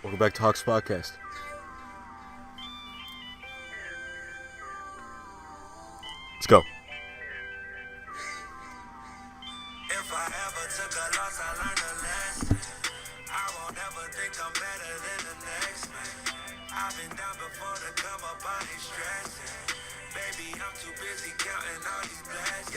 Welcome back to Hawks Podcast. Let's go. If I ever took a loss, I learned a lesson. I won't ever think I'm better than the next man. I've been down before to come up, I ain't stressing. Baby, I'm too busy counting all these blessings.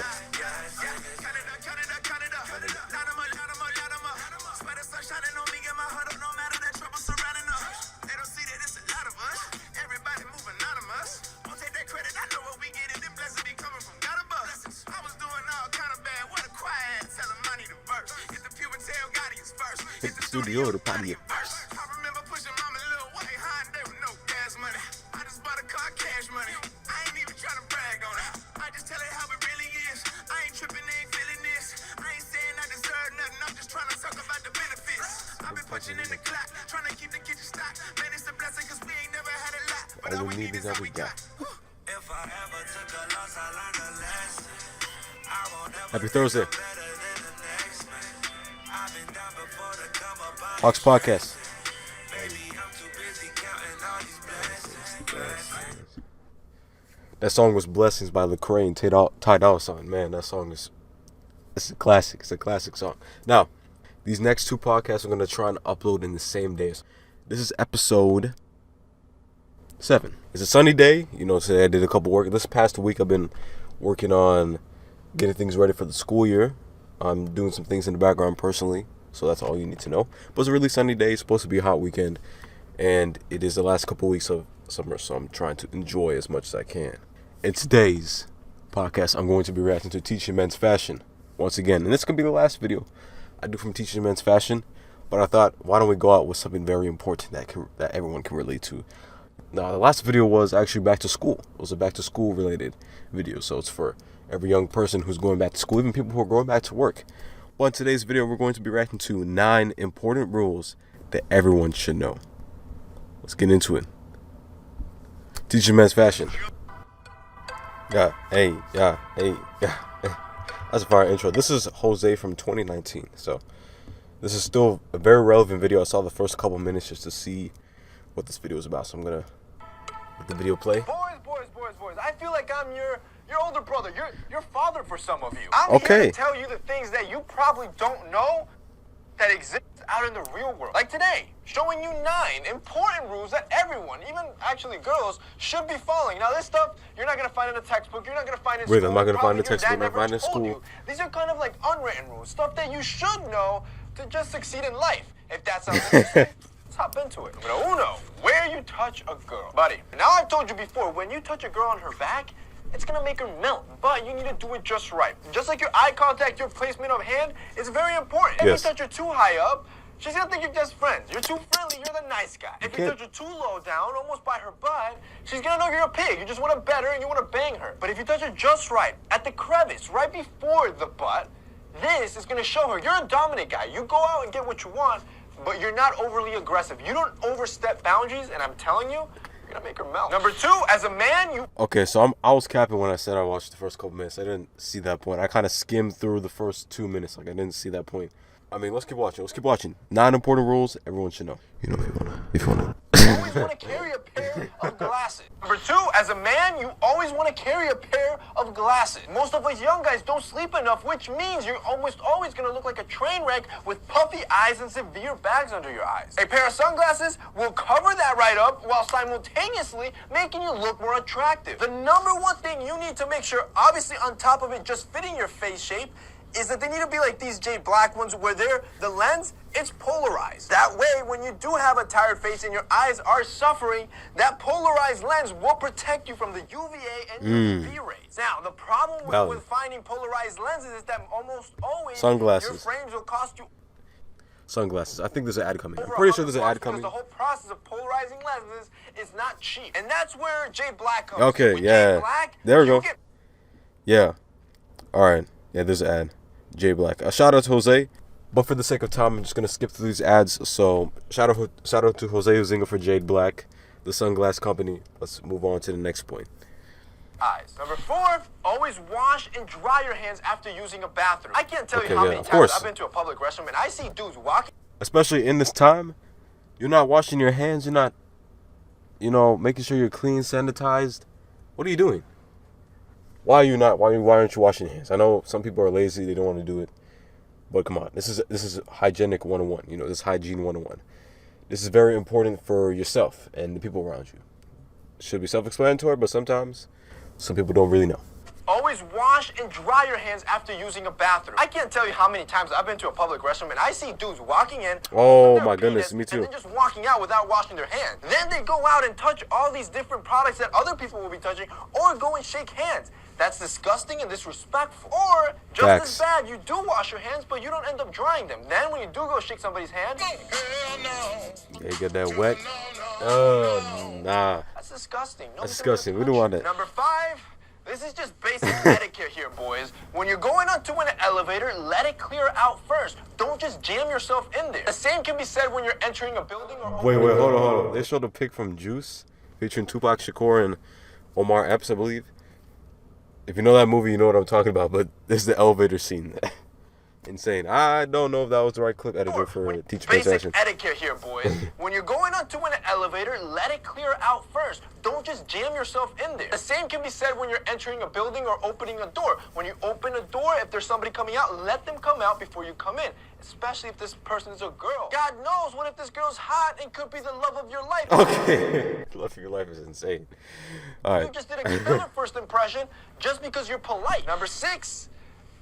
Count it up. Light 'em up. Swear the sun shining on me, get my heart up, no matter the trouble surrounding us. They don't see that it's a lot of us. Everybody moving anonymous. Won't take that credit, I know what we get, and them blessings be coming from God above. I was doing all kind of bad, what a quiet, tell him I need a verse. Hit the puberty, tell God he's first. Hit the studio to party it first. I remember pushing mama little white Hyundai with no gas money. I just bought a car, cash money. I ain't even trying to brag on it. I just tell it how it really is. I ain't tripping, ain't feeling this. I ain't saying I deserve nothing, I'm just trying to talk about the benefits. I've been punching in the clock, trying to keep the kitchen stocked. Man, it's a blessing cause we ain't never had a lot. But all we need is all we got. If I ever took a loss, I learned a lesson. I won't ever Happy Thursday. better than the next man. I've been down before to come up, I Hawks Podcast. Baby, I'm too busy counting all these blessings. That song was Blessings by Lecrae and Ty Dolla Sign. Man, that song it's a classic. It's a classic song. Now, these next two podcasts I'm going to try and upload in the same day. This is episode 7. It's a sunny day. You know, today I did a couple work. This past week I've been working on getting things ready for the school year. I'm doing some things in the background personally, so that's all you need to know. But it's a really sunny day. It's supposed to be a hot weekend, and it is the last couple weeks of summer, so I'm trying to enjoy as much as I can. In today's podcast, I'm going to be reacting to TeachingMensFashion once again, and this could be the last video I do from TeachingMensFashion, but I thought, why don't we go out with something very important that everyone can relate to. Now, the last video was actually back to school. It was a back to school related video, so it's for every young person who's going back to school, even people who are going back to work. Well, in today's video, we're going to be reacting to 9 important rules that everyone should know. Let's get into it. TeachingMensFashion. Hey. That's a fire intro. This is Jose from 2019, so this is still a very relevant video. I saw the first couple minutes just to see what this video is about, so I'm gonna let the video play. Boys. I feel like I'm your older brother, your father for some of you. I'm Okay. here to tell you the things that you probably don't know that exist out in the real world. Like today, showing you 9 important rules that everyone, even actually girls, should be following. Now this stuff, you're not going to find in a textbook, you're not going to find in Wait, school. I'm not gonna find in Probably a your textbook, dad I'm not never finding in told school. you. These are kind of like unwritten rules, stuff that you should know to just succeed in life. If that sounds interesting, let's hop into it. Numero uno, where you touch a girl. Buddy, now I've told you before, when you touch a girl on her back, it's gonna make her melt, but you need to do it just right. Just like your eye contact, your placement of hand is very important. Yes. If you touch her too high up, she's gonna think you're just friends. You're too friendly, you're the nice guy. If you touch her too low down, almost by her butt, she's gonna know you're a pig. You just want to bet her and you want to bang her. But if you touch her just right, at the crevice, right before the butt, this is gonna show her you're a dominant guy. You go out and get what you want, but you're not overly aggressive. You don't overstep boundaries, and I'm telling you, you're gonna make her melt. Number 2, as a man, you... Okay, so I was capping when I said I watched the first couple minutes. I didn't see that point. I kind of skimmed through the first 2 minutes. Like, I didn't see that point. I mean, let's keep watching. 9 important rules everyone should know. You know, if you wanna. always want to carry a pair of glasses. Number 2, as a man, you always want to carry a pair of glasses. Most of us young guys don't sleep enough, which means you're almost always going to look like a train wreck with puffy eyes and severe bags under your eyes. A pair of sunglasses will cover that right up while simultaneously making you look more attractive. The number one thing you need to make sure, obviously on top of it just fitting your face shape, is that they need to be like these J Black ones where the lens, it's polarized. That way, when you do have a tired face and your eyes are suffering, that polarized lens will protect you from the UVA and UVB rays. Now, the problem with finding polarized lenses is that almost always Sunglasses. your frames will cost you Sunglasses. I think there's an ad coming. I'm pretty sure there's an ad coming. Because the whole process of polarizing lenses is not cheap. And that's where J Black comes Okay, in. With yeah. J Black, there we go. get... Yeah. Alright. Yeah, there's an ad. J Black. Shout out to Jose. But for the sake of time, I'm just gonna skip through these ads. So shout out to Jose Zuniga for Jade Black, the sunglass company. Let's move on to the next point. Eyes. Number 4, always wash and dry your hands after using a bathroom. I can't tell you how many of times course. I've been to a public restroom and I see dudes walking. Especially in this time, You're not washing your hands. You're not, making sure you're clean, sanitized. What are you doing? Why are you not? Why aren't you washing your hands? I know some people are lazy. They don't want to do it. But come on, this is hygienic 101. This is hygiene 101. This is very important for yourself and the people around you. It should be self-explanatory, but sometimes some people don't really know. Always wash and dry your hands after using a bathroom. I can't tell you how many times I've been to a public restroom and I see dudes walking in. Oh my goodness, me too. And then just walking out without washing their hands. Then they go out and touch all these different products that other people will be touching, or go and shake hands. That's disgusting and disrespectful. Or just as bad, you do wash your hands, but you don't end up drying them. Then when you do go shake somebody's hand, yeah, you get that wet. Oh, nah. That's disgusting. That's disgusting. We don't want that. Number 5. This is just basic etiquette here, boys. When you're going onto an elevator, let it clear out first. Don't just jam yourself in there. The same can be said when you're entering a building or... Wait, hold on. They showed a pic from Juice, featuring Tupac Shakur and Omar Epps, I believe. If you know that movie, you know what I'm talking about, but this is the elevator scene. Insane. I don't know if that was the right clip editor for TeachingMensFashion. Basic etiquette here, boys. When you're going onto an elevator, let it clear out first. Don't just jam yourself in there. The same can be said when you're entering a building or opening a door. When you open a door, if there's somebody coming out, let them come out before you come in. Especially if this person is a girl. God knows, what if this girl's hot and could be the love of your life? Okay. Love of your life is insane. All right. You just did a killer first impression just because you're polite. Number 6.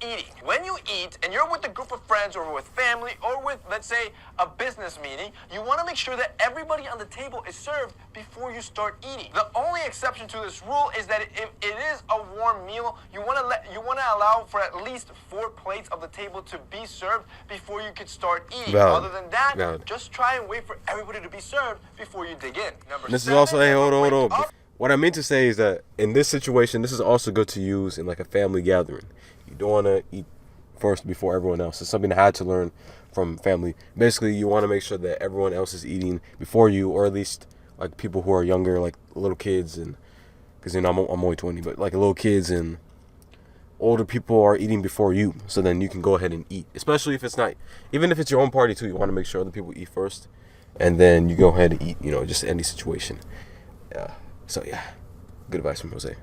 Eating. When you eat and you're with a group of friends or with family or with, let's say, a business meeting, you want to make sure that everybody on the table is served before you start eating. The only exception to this rule is that if it is a warm meal, you want to allow for at least 4 plates of the table to be served before you could start eating. Valid. Other than that, Valid. just try and wait for everybody to be served before you dig in. Number This 7, is also, hey, hold wake on. up. What I mean to say is that in this situation, this is also good to use in like a family gathering. You don't want to eat first before everyone else. It's something I had to learn from family. Basically, you want to make sure that everyone else is eating before you, or at least like people who are younger, like little kids, and because I'm only 20, but like little kids and older people are eating before you, so then you can go ahead and eat. Especially if it's not, even if it's your own party too, you want to make sure other people eat first, and then you go ahead and eat. Just any situation. Yeah. So yeah, good advice from Jose.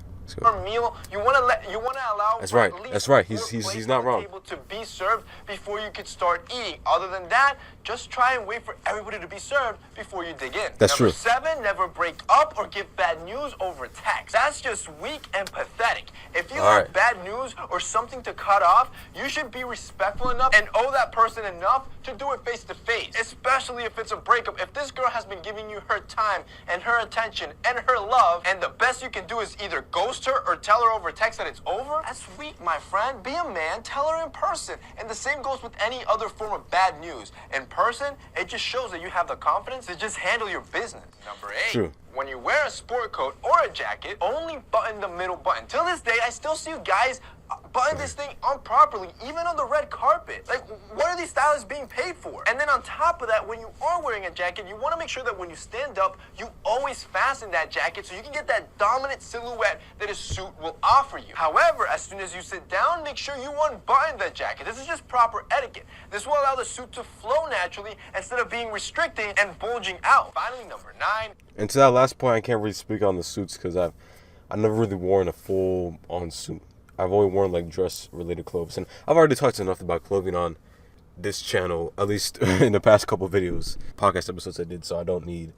Meal, you want to allow. That's right. At least That's right. 4 He's plates not on the wrong. table to be served before you could start eating. Other than that, just try and wait for everybody to be served before you dig in. That's Number true. 7, never break up or give bad news over text. That's just weak and pathetic. If you have bad news or something to cut off, you should be respectful enough and owe that person enough to do it face to face. Especially if it's a breakup. If this girl has been giving you her time and her attention and her love, and the best you can do is either ghost her or tell her over text that it's over, that's weak, my friend. Be a man, tell her in person. And the same goes with any other form of bad news. In person, it just shows that you have the confidence to just handle your business. Number 8. True. When you wear a sport coat or a jacket, only button the middle button. Till this day, I still see guys button this thing improperly, even on the red carpet. Like, what are these stylists being paid for? And then on top of that, when you are wearing a jacket, you want to make sure that when you stand up, you always fasten that jacket so you can get that dominant silhouette that a suit will offer you. However, as soon as you sit down, make sure you unbutton that jacket. This is just proper etiquette. This will allow the suit to flow naturally instead of being restricting and bulging out. Finally, number 9. And to that last point, I can't really speak on the suits because I've never really worn a full-on suit. I've only worn like dress-related clothes, and I've already talked enough about clothing on this channel, at least in the past couple videos, podcast episodes I did, so I don't need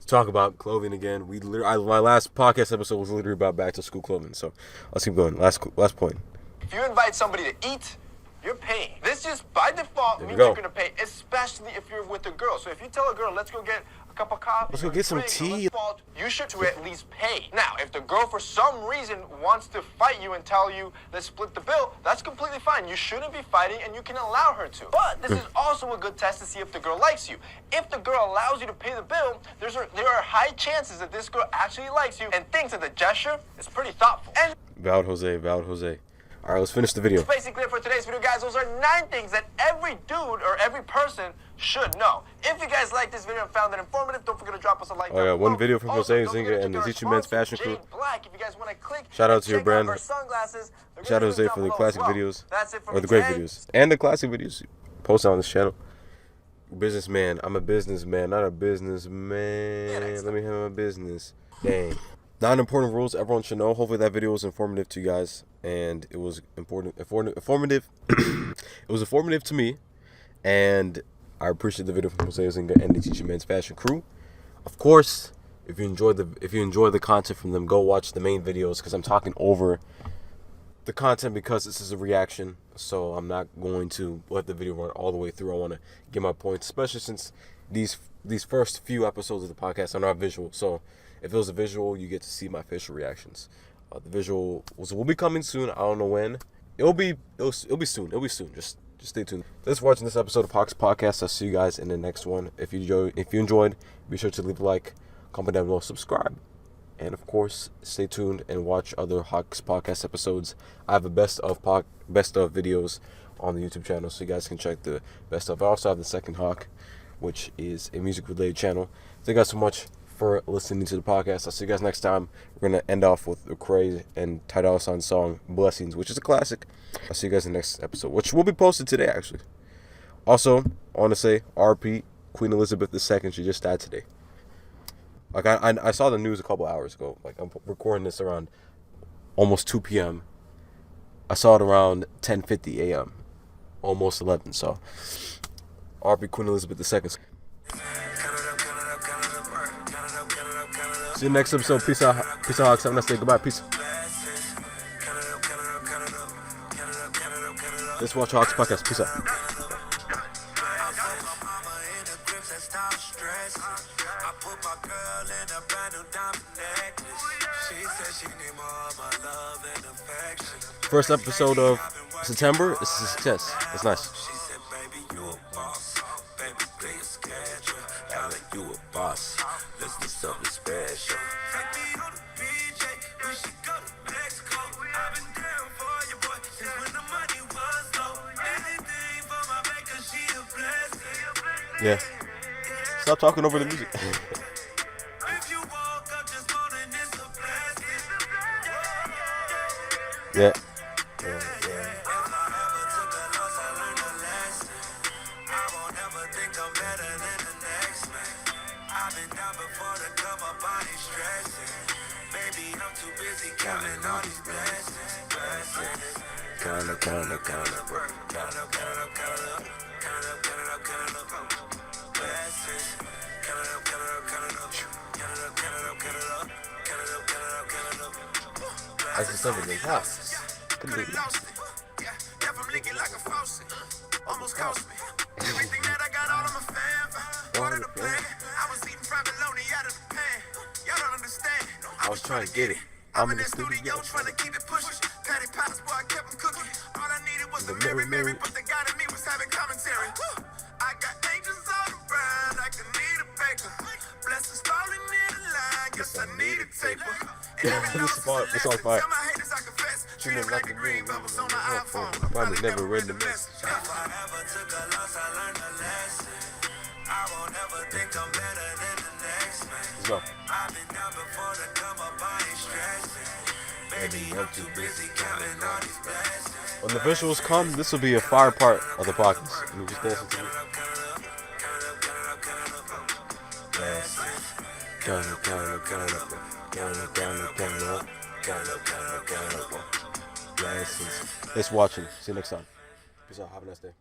to talk about clothing again. My last podcast episode was literally about back-to-school clothing, so let's keep going. Last point. If you invite somebody to eat, you're paying. This just by default means go. you're gonna pay, especially if you're with a girl. So if you tell a girl, let's go get a cup of coffee, Let's go or a get some drink, or tea. let's fall, you should to at least pay. Now, if the girl for some reason wants to fight you and tell you, let's split the bill, that's completely fine. You shouldn't be fighting and you can allow her to. But this is also a good test to see if the girl likes you. If the girl allows you to pay the bill, there are high chances that this girl actually likes you and thinks that the gesture is pretty thoughtful. And Valid Jose. All right, let's finish the video. that's basically it for today's video, guys. Those are 9 things that every dude or every person should know. If you guys like this video and found it informative, don't forget to drop us a like. Oh yeah, one video from Also, Jose, don't Zuniga, forget to and the check out our TeachingMensFashion sponsor, crew. Jade Black. If you guys want to click, Shout out and to your check brand. our sunglasses. Shout out Jose Down for the below classic as well. videos, That's it for or me the great today. videos, and the classic videos posted on this channel. Businessman. I'm a businessman, not a businessman. Let me handle my business. Dang. 9 important rules everyone should know. Hopefully that video was informative to you guys, and it was informative. It was informative to me, and I appreciate the video from Jose Zuniga and the Teaching Men's Fashion crew. Of course, if you enjoy the content from them, go watch the main videos, because I'm talking over the content because this is a reaction. So I'm not going to let the video run all the way through. I want to get my points, especially since these first few episodes of the podcast are not visual. So if it was a visual, you get to see my facial reactions. The visual will be coming soon. I don't know when. It'll be soon. It'll be soon. Just stay tuned. Thanks for watching this episode of Hawks Podcast. I'll see you guys in the next one. If you enjoyed, be sure to leave a like, comment down below, subscribe. And of course, stay tuned and watch other Hawks Podcast episodes. I have a best of videos on the YouTube channel, so you guys can check the best of. I also have the second Hawk, which is a music related channel. Thank you guys so much for listening to the podcast. I'll see you guys next time. We're gonna end off with the Crazy and Ty Dolla $ign song "Blessings," which is a classic. I'll see you guys in the next episode, which will be posted today actually. Also, I want to say RP Queen Elizabeth II. She just died today. Like I saw the news a couple hours ago. Like I'm recording this around almost 2 p.m. I saw it around 10:50 a.m. Almost 11. So RP Queen Elizabeth II. See you next episode. Peace out. Peace out, Hawks. Have a nice day. Goodbye. Peace. Let's watch Hawks Podcast. Peace out. First episode of September. This is a success. It's nice. You a boss. Let's do something special. Yeah. Stop talking over the music. Yeah. Counting all these blessings. Count up. I just never did house. Almost cost me. Everything that I got all of my fam. Wanted a plan. I was eating fried bologna out of the pan. Y'all don't understand. I was trying to get it. I'm in the studio trying to keep it pushing. Patty pies, boy, I kept them cooking. All I needed was a Mary, but the guy in me was having commentary. I got angels all around, I can need a baker. Blessings falling in the line, guess I need a taper. This all fire. Tell my haters I confess. Treat them like the green bubbles on my iPhone. Probably never read the message. If I ever took a loss, I learned a lesson. I won't ever think I'm better than the next man. Let's go. I've been down before to come up, I ain't stressing. Baby, I'm too busy counting all these blessings. When the visuals come, this will be a fire part of the podcast. Let me just dance into it. Blessings. Thanks for watching. See you next time. Peace out. Have a nice day.